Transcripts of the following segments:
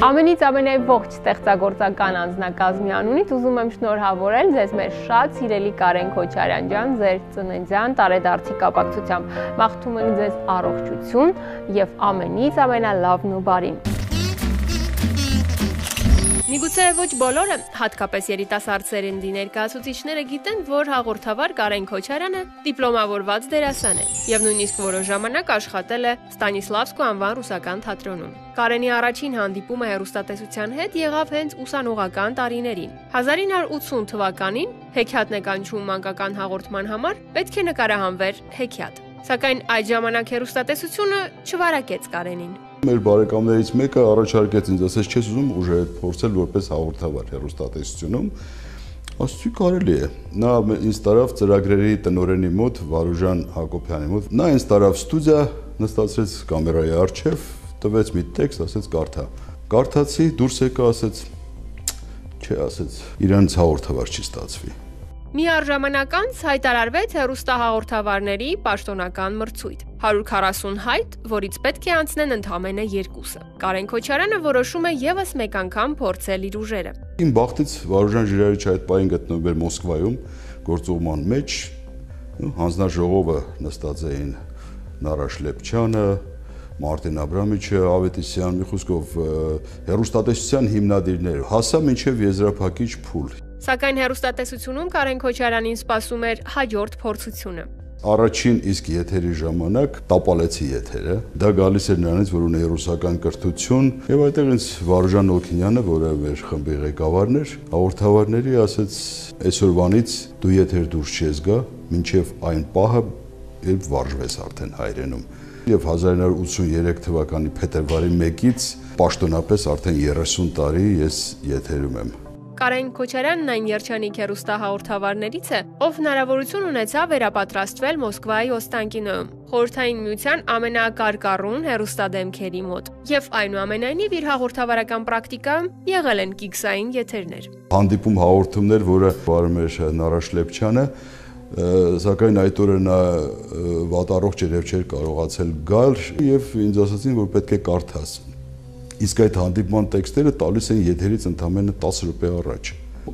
Ամենից ամենայողջ ստեղծագործական անձնակազմի անունից ուզում եմ շնորհավորել ձեզ մեր շատ սիրելի Կարեն Քոչարյան ջան, ձեր ծննդյան տարեդարձի կապակցությամբ։ Մաղթում ենք ձեզ առողջություն եւ ամենից ամենալավն ու բարին։ Միգուցե ոչ բոլորը, հատկապես երիտասարդ սերնդի ներկայացուցիչները գիտեն, որ հաղորդավար Կարեն Քոչարյանը դիպլոմավորված դերասան է եւ նույնիսկ որոշ ժամանակ աշխատել է Ստանիսլավսկու անվան ռուսական թատրոնում։ Կարենի առաջին հանդիպումը հեռուստատեսության հետ եղավ հենց ուսանողական տարիներին։ 1980 թվականին հեքիաթն է կանչում մանկական հաղորդման համար պետք է նկարահանվեր հեքիաթ։ Սակայն այդ ժամանակ հեռուստատեսությունը չվարակեց Կարենին։ Մեր բարեկամներից մեկը առաջարկեց ինձ, ասեց, չես ուզում ուժը փորձել որպես հաղորդավար հեռուստատեսությունում, ասացի կարելի է։ Նա ինձ տարավ ծրագրերի տնօրենի մոտ, Վարուժան Հակոբյանի մոտ։ Նա ինձ տարավ ստուդիա, նստացրեց կամերայի առջև, տվեց մի տեքստ, ասեց կարդա։ Կարդացի, դուրս եկա, ասեց, չէ, ասեց, իրանց հաղորդավար չի ստացվի։ Միառժամանակ անց հայտարարվեց հեռուստահաղորդավարների պաշտոնական մրցույթ։ 140 հայտ, որից պետք է անցնեն ընդամենը 2-ը։ Կարեն Քոչարյանը որոշում է եւս մեկ անգամ փորձել իր ուժերը։ Իմ բախտից Վարուժան Ժիրայրիչը այդ պահին գտնվում էր Մոսկվայում, գործուղման մեջ, հանձնաժողովը նստած էին Նարաշ Լեպչյանը, Մարտին Աբրամիչը, Ավետիսյան, մի խոսքով հեռուստատեսության հիմնադիրները, հասա մինչև եզրափակիչ փուլ։ Սակայն հեռուստատեսությունում Կարեն Քոչարյանին սպասում էր հաջորդ փորձությունը։ Առաջին իսկ եթերի ժամանակ տապալեցի եթերը։ Դա գալիս էր նրանից, որ ունի ռուսական կրթություն, եւ այդտեղ ինձ Վարուժան Օքինյանը, որը մեր խմբի ղեկավարն էր, հաղորդավարների ասեց. «Այսօրվանից դու եթեր դուրս չես գա, մինչև այն պահը, երբ վարժվես արդեն հայրենում»։ Եվ 1983 թվականի փետրվարի 1-ից պաշտոնապես արդեն 30 տարի ես եթերում եմ։ Կարեն Քոչարյանն այն երջանիկ հեռուստահաղորդավարներից է, ով հնարավորություն ունեցավ վերապատրաստվել Մոսկվայի Օստանկինոյում, Խորհրդային Միության ամենակարկառուն հեռուստադեմքերի մոտ, եւ այնուամենայնիվ իր հաղորդավարական պրակտիկայում եղել են կիքսային եթերներ։ Հանդիպում հաղորդումներ, որը վարում էր Նարաշ Լեպչյանը, սակայն այդ օրը նա վատառողջ էր եւ չէր կարողացել գալ, եւ ինձ ասացին, որ պետք է կարդաս։ Իսկ այդ հանդիպման տեքստերը տալիս են եթերից ընդամենը 10 րոպե առաջ։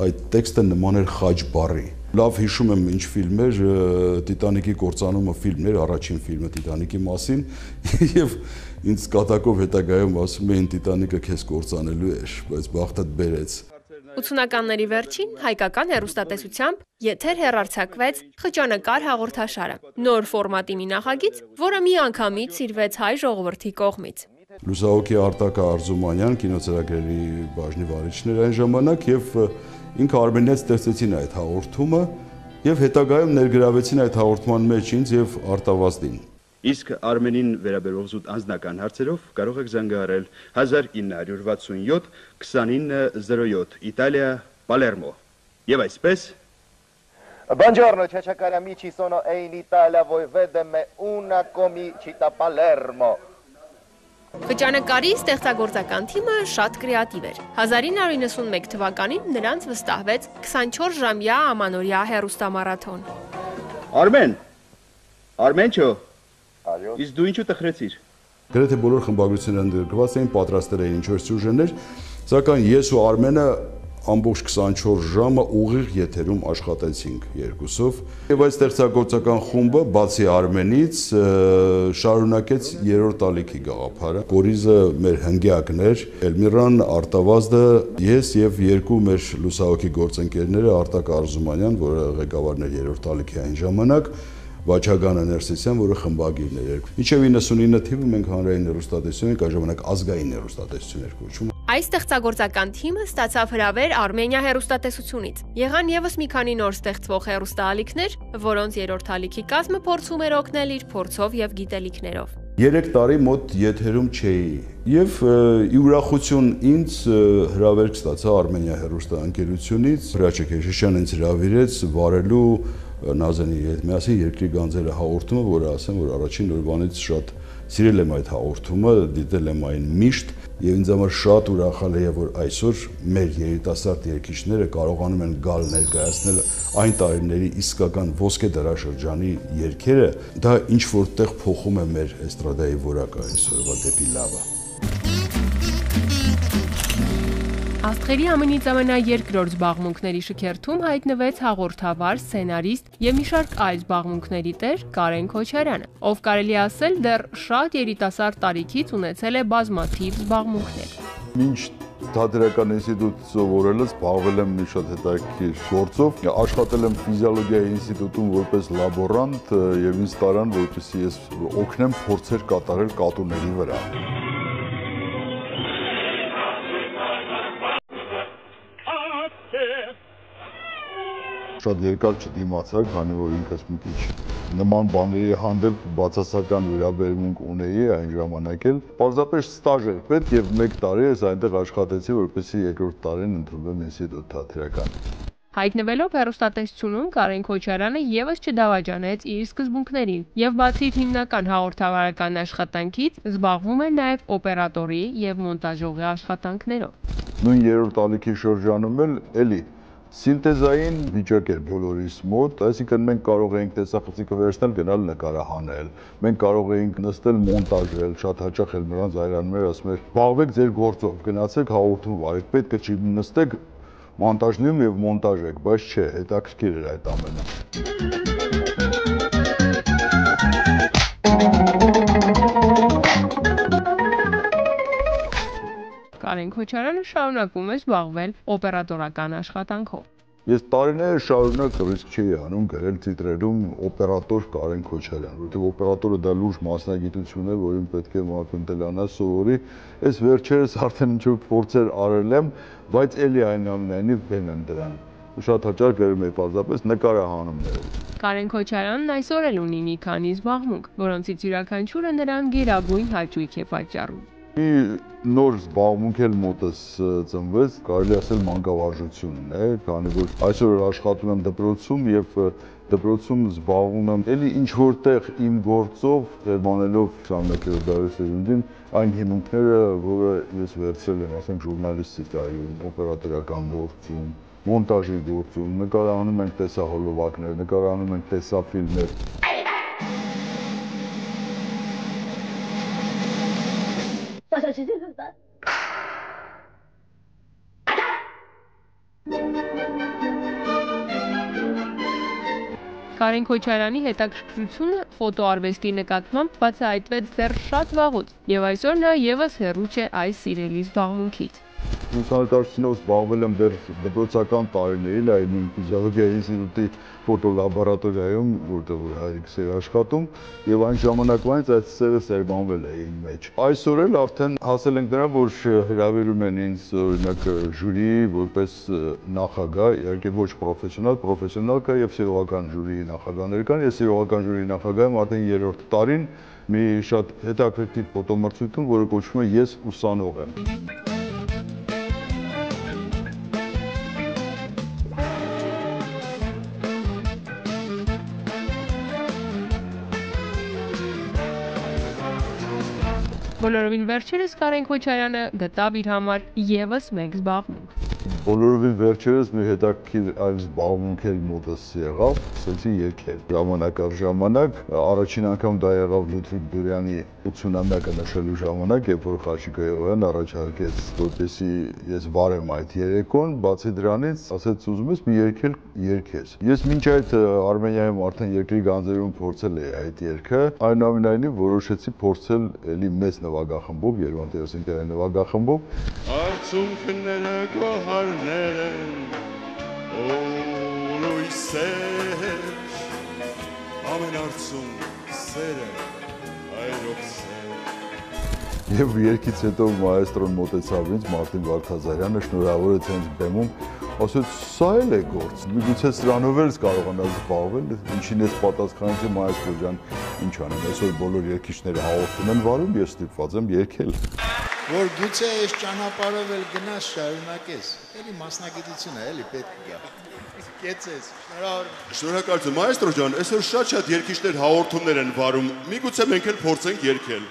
Այդ տեքստը նման էր խաչ բառի։ Լավ հիշում եմ ինչ ֆիլմ էր, Տիտանիկի կործանումը ֆիլմն էր, առաջին ֆիլմը Տիտանիկի մասին, եւ ինձ կատակով հետագայում ասում էին Տիտանիկը քեզ կործանելու էր, բայց բախտդ բերեց։ 80-ականների վերջին հայկական հեռուստատեսությամբ եթեր հեռարձակվեց խճանկար հաղորդաշարը, նոր ֆորմատի մի նախագիծ, որը միանգամից սիրվեց հայ ժողովրդի կողմից։ Լուսահոգի Արտակը Արզումանյան կինոծրագրերի բաժնի վարիչն էր այն ժամանակ եւ ինքը Արմենիայից ստեղծեցին այդ հաղորդումը եւ հետագայում ներգրավեցին այդ հաղորդման մեջ ինձ եւ Արտավազդին։ Իսկ Արմենին վերաբերող զուտ անձնական հարցերով կարող եք զանգահարել 1967 2907 Իտալիա Պալերմո։ Եվ այսպես Buongiorno, Ciaciacara amici, sono in Italia, voi vedete una comicità Palermo. Խճանկարի ստեղծագործական թիմը շատ կրեատիվ էր։ 1991 թվականին նրանց վստահվեց 24 ժամյա ամանորյա հեռուստամարաթոն։ Արմեն չո։ Իսկ դու ինչու տխրեցիր։ Գրեթե բոլոր խմբագրությունները ընդգրկված էին, պատրաստել էին ինչ-որ սյուժեներ, սակայն ես ու Արմենը ամբողջ 24 ժամը ուղիղ եթերում աշխատեցինք երկուսով եւ այդ ստեղծագործական խումբը բացի Արմենից շարունակեց երրորդ ալիքի գաղափարը։ Կորիզը մեր հնգյակն էր, Էլմիրան, Արտավազդը, ես եւ երկու մեր լուսահոգի գործընկերները Արտակ Արզումանյան, որը ղեկավարն էր երրորդ ալիքի այն ժամանակ, Վաչագանը Ներսիսյան, որը խմբագիրն էր։ Մինչև 99 թիվը մենք հանրային հեռուստատեսություն ենք, այն ժամանակ ազգային հեռուստատեսություն էր կոչվում։ Այս ստեղծագործական թիմը ստացավ հրավեր Արմենիա հեռուստատեսությունից։ Եղան եւս մի քանի նոր ստեղծվող հեռուստաալիքներ, որոնց երրորդ ալիքի կազմը փորձում էր օգնել իր փորձով եւ գիտելիքներով։ 3 տարի մոտ եթերում չէի եւ ի ուրախություն ինձ հրավերք ստացա Արմենիա հեռուստաընկերությունից։ Հրաչյա Քեշիշյանն ինձ հրավիրեց վարելու Նազանի հետ միասին երկրի գանձերը հաղորդումը, որը ասեմ, որ առաջին օրվանից շատ սիրել եմ այդ հաղորդումը, դիտել եմ այն միշտ եւ ինձ համար շատ ուրախալ է, որ այսօր մեր երիտասարդ երգիչները կարողանում են գալ ներկայացնել այն տարիների իսկական ոսկե դարաշրջանի երգերը, դա ինչ որտեղ փոխում է մեր էստրադայի որակը այսօրվա դեպի լավը։ Աստղերի ամենից ամենաերկրորդ զբաղմունքների շքերթում հայտնվեց հաղորդավար, սցենարիստ եւ մի շարք այլ զբաղմունքների տեր Կարեն Քոչարյանը, ով կարելի ասել դեռ շատ երիտասարդ տարիքից ունեցել է բազմաթիվ զբաղմունքներ։ Մինչ Թատերական ինստիտուտ սովորելս զբաղվել եմ մի շատ հետաքրքիր գործով, աշխատել եմ ֆիզիոլոգիայի ինստիտուտում որպես լաբորանտ եւ ինձ տարան, որպեսզի ես օգնեմ փորձեր կատարել կատուների վրա։ Շատ երկար չդիմացա, քանի որ ինքս մի քիչ նման բաների հանդեպ բացասական վերաբերմունք ունեի այն ժամանակ էլ։ Պարզապես ստաժ էր պետք եւ 1 տարի ես այնտեղ աշխատեցի, որպեսզի երկրորդ տարին ընդունվեմ ինստիտուտ թատերական։ Հայտնվելով հեռուստատեսությունում Կարեն Քոչարյանը եւս չդավաճանեց իր սկզբունքներին եւ բացի իր հիմնական հաղորդավարական աշխատանքից զբաղվում էր նաեւ օպերատորի եւ մոնտաժողի աշխատանքներով։ Նույն երրորդ ալիքի շրջանում էլի սինտեզային վիճակ էր բոլորիս մոտ, այսինքն մենք կարող էինք տեսախցիկը վերցնել, գնալ նկարահանել, մենք կարող էինք նստել մոնտաժել, շատ հաճախ էլ նրանց այրանում էր, ասում էր, զբաղվեք ձեր գործով, գնացեք հաղորդում վարեք, պետք է չի նստեք մոնտաժնում եւ մոնտաժեք, բայց չէ, հետաքրքիր էր այդ ամենը։ Կարեն Քոչարյանը շարունակում է զբաղվել օպերատորական աշխատանքով։ Ես տարիներ շարունակ ռիսկ չի անում գրել տիտրերում օպերատոր Կարեն Քոչարյան, որովհետև օպերատորը դա լուրջ մասնագիտություն է, որին պետք է մակընտելանա, սովորի։ Ես վերջերս արդեն ինչ-որ փորձեր արել եմ, բայց էլի այնուամենայնիվ բեն եմ դրան։ Շատ հաճախ գրում եմ պարզապես նկարահանումներ։ Կարեն Քոչարյանն այսօր էլ ունի մի քանի զբաղմունք, որոնցից յուրաքանչյուրը նրան գերագույն հաճույք է պատճառում։ Մի նոր զբաղմունք էլ մոտս ծնվեց, կարելի ասել մանկավարժությունն է, քանի որ այսօր աշխատում եմ դպրոցում եւ դպրոցում զբաղվում եմ էլի ինչ որտեղ իմ գործով, դերմանելով 21-րդ դարի սերունդին, այն հիմունքները, որը ես վերցրել եմ, ասենք ժուրնալիստիկայում, օպերատորական գործում, մոնտաժի գործում, նկարահանում ենք տեսահոլովակներ, նկարահանում ենք տեսաֆիլմներ։ Կարեն Քոչարյանի հետաքրքրությունը ֆոտոարվեստի նկատմամբ բացահայտվեց դեռ շատ վաղուց, եւ այսօր նա եւս հեռու չէ այս սիրելի զբաղմունքից։ Լուսանկարչությամբ զբաղվել եմ դեռ դպրոցական տարիներին, այն ֆիզիոլոգիայի ինստիտուտի ֆոտոլաբորատորիայում, որտեղ հայրիկս էր աշխատում, եւ այն ժամանակվանից այդ սերը սերմանվել է իմ մեջ։ Այսօր էլ արդեն հասել ենք նրան, որ հրավիրում են ինձ օրինակ ժյուրի որպես նախագահ, իհարկե ոչ պրոֆեսիոնալ կա եւ սիրողական ժյուրիի նախագահներ կան, ես սիրողական ժյուրիի նախագահ եմ արդեն 3-րդ տարին մի շատ հետաքրքիր ֆոտոմրցույթում, որը կոչվում է Ես ուսանող եմ։ Բոլորովին վերջերս Կարեն Քոչարյանը գտավ իր համար եւս մեկ զբաղմունք։ Բոլորովին վերջերս մի հետաքրքիր այլ զբաղմունք էլ մոտս եղավ, սկսեցի երգել։ Ժամանակ առ ժամանակ, առաջին անգամ դա եղավ Լուդվիգ Բյուրյանի 80-ամյակը նշելու ժամանակ, երբ որ Խաչիկ Գևորգյանն առաջարկեց, որպեսզի ես վարեմ այդ երեկոն, բացի դրանից, ասեց ուզում ես մի երգել երգես։ Ես մինչ այդ Արմենիայում արդեն երկրի գանձերում փորձել էի այդ երգը, այնուամենայնիվ որոշեցի փորձել էլի մեծ նվագախմբով, Երևան Տերասենկերային նվագախմբով։ Արցունքները գոհարներ են, լույսեր, ամեն արցուն սեր է, այրոք սեր։ Եվ երգից հետո մայեստրոն մոտեցավ ինձ, Մարտին Վարդազարյանը, շնորհավորեց ինձ բեմում, ասեց սա էլ է գործ, միգուցե սրանով էլ կարողանաս զբաղվել, ինչին ես պատասխանեցի մայեստրո ջան, ինչ անեմ, այսօր բոլոր երգիչները հաղորդում են վարում, ես ստիպված եմ երգել։ Որ գուցե այս ճանապարհով էլ գնաս շարունակես, էլի մասնագիտություն է, էլի պետք է գա։ Կեցես, Շնորհակալություն, մայեստրո ջան, այսօր շատ երգիչներ հաղորդումներ են վարում, միգուցե մենք էլ փորձենք երգել։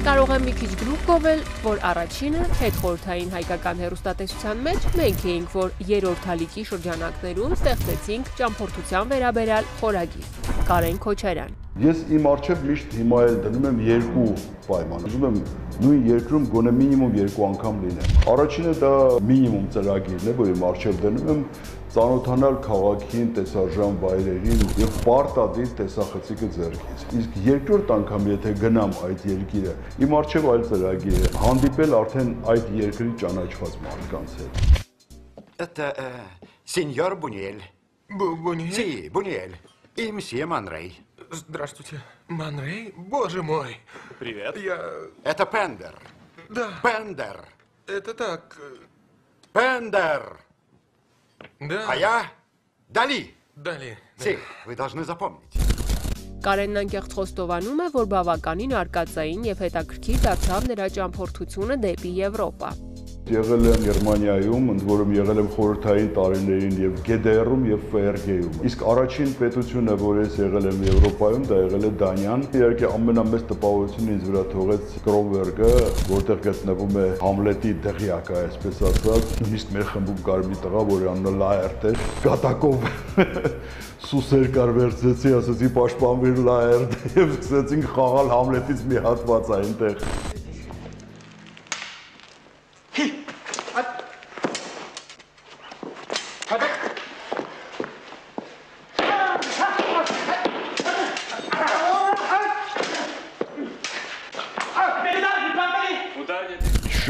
Կարող եմ մի քիչ գլուխ գովել, որ առաջինը հետխորհրդային հայկական հեռուստատեսության մեջ մենք էինք, որ երրորդ ալիքի շրջանակներում ստեղծեցինք ճամփորդության վերաբերյալ խորագիր։ Կարեն Քոչարյան։ Ես իմ առջև միշտ հիմա էլ դնում եմ երկու պայման։ Ուզում եմ նույն երկրում գոնե մինիմում 2 անգամ լինեմ։ Առաջինը դա մինիմում ծրագիրն է, որ իմ առջև դնում եմ ծանոթանալ քաղաքին, տեսարժան վայրերին եւ պարտադիր տեսախցիկը ձեռքից։ Իսկ երկրորդ անգամ եթե գնամ այդ երկիրը, իմ առջև այլ ծրագիր է, հանդիպել արդեն այդ երկրի ճանաչված մարդկանց հետ։ Это сеньор Бунюэль. Бунюэль? Си, Бунюэль. И месье Манрей. Здравствуйте. Манрей? Боже мой. Привет. Это Пендер. Да. Пендер. Это так. Пендер. Да. А я Дали. Дали. Си, вы должны запомнить. Կարենն անկեղծ խոստովանում է, որ բավականին արկածային եւ հետաքրքիր դարձավ նրա ճամփորդությունը դեպի Եվրոպա։ Եղել եմ Գերմանիայում, ընդ որում եղել եմ խորհրդային տարիներին եւ GDR-ում եւ FRG-ում։ Իսկ առաջին պետությունը, որ ես եղել եմ Եվրոպայում, դա եղել է Դանիան։ Իհարկե ամենամեծ տպավորությունը ինձ վրա թողեց Կրոնբերգը, որտեղ գտնվում է Համլետի դղյակը, այսպես ասած։ Նույնիսկ մեր խմբում կար մի տղա, որի անունը Լաերտ էր, կատակով սուսեր կար վերցեցի, ասեցի պաշտպանվիր Լաերտ եւ սկսեցինք խաղալ Համլետից մի հատված այնտեղ։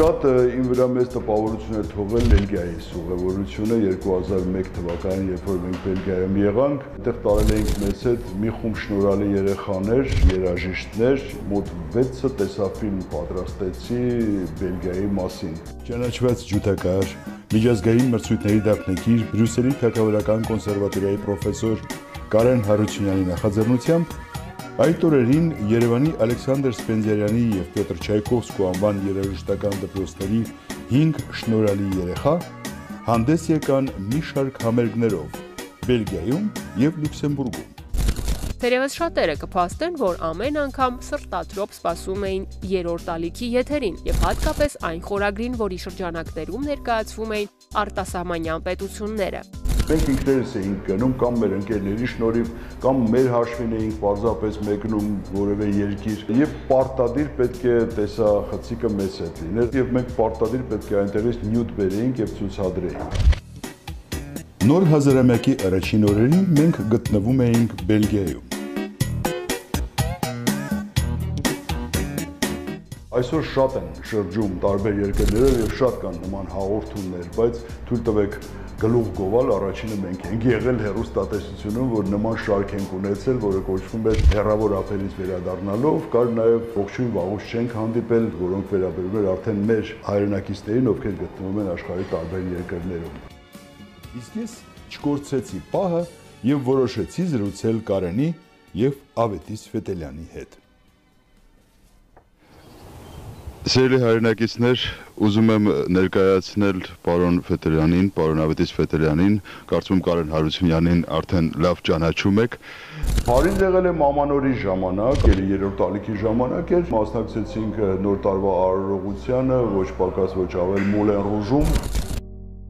Շատ իմ վրա մեծ տպավորություն է թողել Բելգիայի ուղևորությունը 2001 թվականին, երբ որ մենք Բելգիայում եղանք, այդտեղ տարել էինք մեզ հետ մի խումբ շնորհալի երեխաներ, երաժիշտներ, մոտ 6 տեսաֆիլմ պատրաստեցի Բելգիայի մասին։ Ճանաչված ջութակար, միջազգային մրցույթների դափնեկիր, Բրյուսելի թագավորական կոնսերվատորիայի պրոֆեսոր Կարեն Հարությունյանի նախաձեռնությամբ այդ օրերին Երևանի Ալեքսանդր Սպենդիարյանի եւ Պյոտր Չայկովսկու անվան երաժշտական դպրոցների 5 շնորհալի երեխա հանդես եկան մի շարք համերգներով Բելգիայում եւ Լյուքսեմբուրգում։ Թերևս շատերը կփաստեն, որ ամեն անգամ սրտատրոփ սպասում էին երրորդ ալիքի եթերին եւ հատկապես այն խորագրին, որի շրջանակներում ներկայացվում էին արտասահմանյան պետությունները։ Մենք ինքներս էինք գնում կամ մեր ընկերների շնորհիվ կամ մեր հաշվին էինք պարզապես մեկնում որևէ երկիր եւ պարտադիր պետք է տեսախցիկը մեծ հետ լիներ եւ մենք պարտադիր պետք է այնտեղից նյութ բերեինք եւ ցուցադրեինք։ Նոր հազարամյակի առաջին օրերին մենք գտնվում էինք Բելգիայում։ Այսօր շատ են շրջում տարբեր երկրներով եւ շատ կան նման հաղորդումներ, բայց թույլ տվեք գլուխ գովալ առաջինը մենք ենք եղել հեռուստատեսությունում, որ նման շարք ենք ունեցել, որը կոչվում է հեռավոր ափերից վերադառնալով, կար նաեւ ողջույն վաղուց չենք հանդիպել, որոնք վերաբերում էր արդեն մեր հայրենակիցներին, ովքեր գտնվում են աշխարհի տարբեր երկրներում։ Իսկ ես չկորցեցի պահը եւ որոշեցի զրուցել Կարենի եւ Ավետիս Ֆետելյանի հետ։ Սիրելի հայրենակիցներ, ուզում եմ ներկայացնել պարոն Ֆետելյանին, պարոն Ավետիս Ֆետելյանին, կարծում եմ Կարեն Հարությունյանին արդեն լավ ճանաչում եք։ Փարիզ եղել եմ ամանորի ժամանակ, երրորդ ալիքի ժամանակ էր, մասնակցեցինք նոր տարվա արարողությանը, ոչ պակաս ոչ ավել Մուլեն Ռուժում։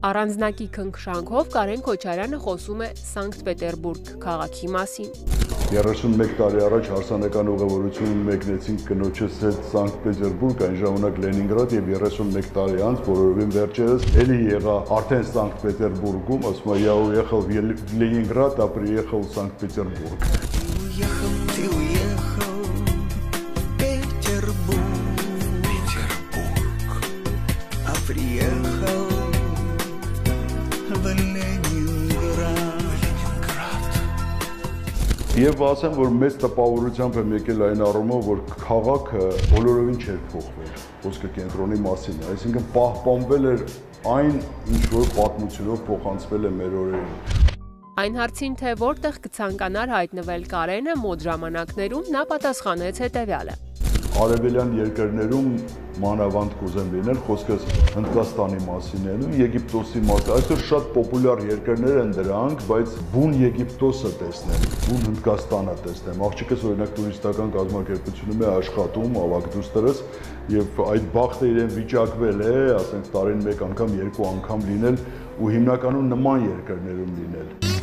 Առանձնակի քնքշանքով Կարեն Քոչարյանը խոսում է Սանկտ Պետերբուրգ քաղաքի մասին։ 31 տարի առաջ հարսանեկան ուղևորություն մեկնեցինք կնոջս հետ Սանկտ Պետերբուրգ, այն ժամանակ Լենինգրադ եւ 31 տարի անց բոլորովին վերջերս էլի եղա արդեն Սանկտ Պետերբուրգում, ասում եմ, я уехал в Ленинград, а приехал в Санкт-Петербург։ Եվ ասեմ, որ մեծ տպավորությամբ եմ եկել այն առումով, որ քաղաքը բոլորովին չէր փոխվել, ոսկե կենտրոնի մասին, այսինքն պահպանվել էր այն, ինչ որ պատմությունով փոխանցվել է մեր օրերին։ Այն հարցին, թե որտեղ կցանկանար հայտնվել Կարենը մոտ ժամանակներում, նա պատասխանեց հետևյալը։ Արևելյան երկրներում մանավանդ կուզեմ լինել, խոսքս Հնդկաստանի մասին են ու Եգիպտոսի մասին։ Այսօր շատ պոպուլյար երկրներ են դրանք, բայց բուն Եգիպտոսը տեսնեմ, բուն Հնդկաստանը տեսնեմ։ Աղջիկս օրինակ տուրիստական կազմակերպությունում է աշխատում, ավագ դուստերս, եւ այդ բախտը իրեն վիճակվել է, ասենք տարին մեկ անգամ, երկու անգամ լինել ու հիմնականում նման երկրներում լինել։